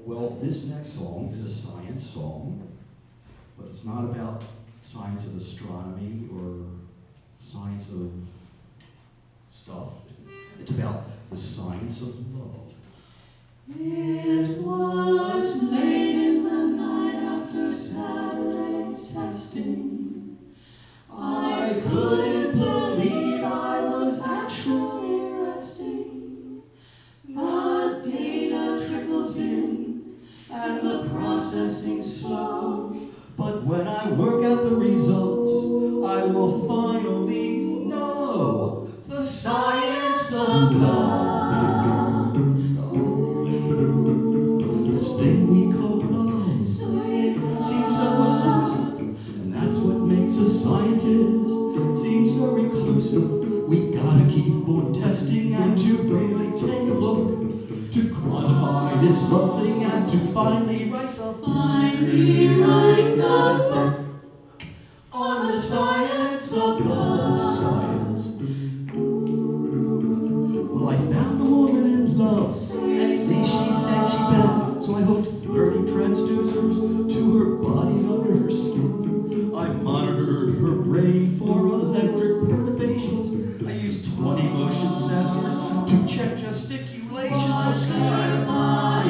Well, this next song is a science song, but it's not about science of astronomy or science of stuff. It's about the science of love. It was late in the night after Saturday's testing. I couldn't believe I was actually resting. The data trickles in and the processing's slow. But when I work out the results, I will finally know the science of love. This thing we call love seems so elusive, and that's what makes a scientist seem so reclusive. We gotta keep on testing and to really take a look, to quantify this love thing and to finally write the book on the science of love. Science. Well, I found a woman in love, and at least she said she bet. So I hooked 30 transducers to her body and under her skin. I monitored her brain for electric perturbations. I used 20 motion sensors to check gesticulations. I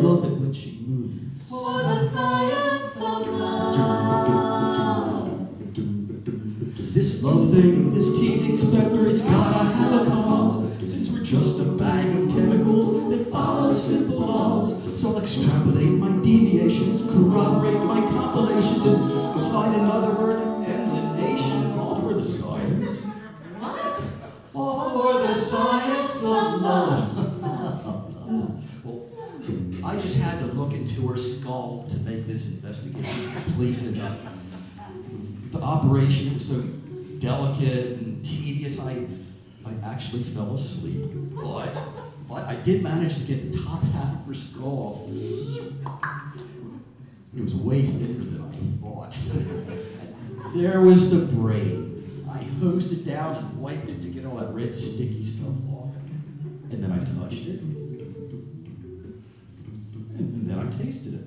love it when she moves. For the science of love. This love thing, this teasing specter, it's gotta have a cause. Since we're just a bag of chemicals that follow simple laws. So I'll extrapolate my deviations, corroborate my compilations, and find another word that ends in ation. All for the science. What? All for the science of love. Well, I just had to look into her skull to make this investigation complete. And the operation was so delicate and tedious, I actually fell asleep. But I did manage to get the top half of her skull. It was way thicker than I thought. There was the brain. I hosed it down and wiped it to get all that red sticky stuff off. And then I touched it. And then I tasted it.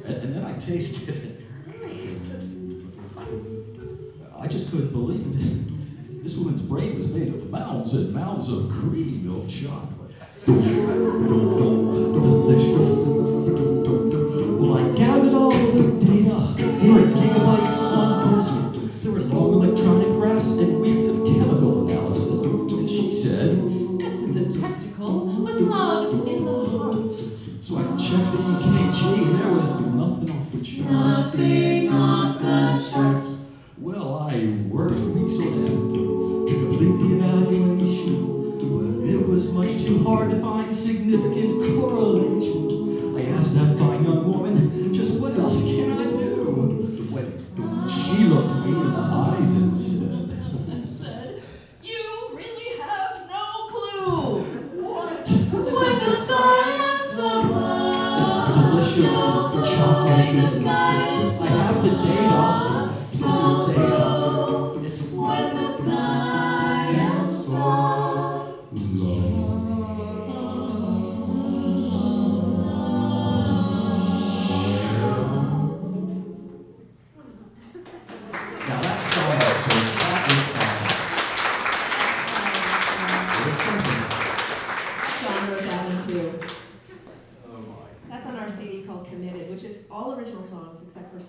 And then I tasted it. I just couldn't believe it. This woman's brain was made of mounds and mounds of creamy milk chocolate. Delicious. Well, I gathered all the data. There were gigabytes on disk. There were long electronic graphs and weeks of chemical analysis. And she said, This isn't technical. With love, it's in the heart. so I checked the EKG and there was nothing off the chart. Nothing off the chart. Well, I worked weeks on end to complete the evaluation, but it was much too hard to find significant correlation. I asked that fine young woman, just what else can I do? When she looked me in the eyes and said, You really have no clue. what? With the science of love. This delicious chocolate. With the science I have the data. It's with the science of Now that's science, folks. That is science. John wrote that one too. Oh my. That's on our CD called Committed, which is all original songs except for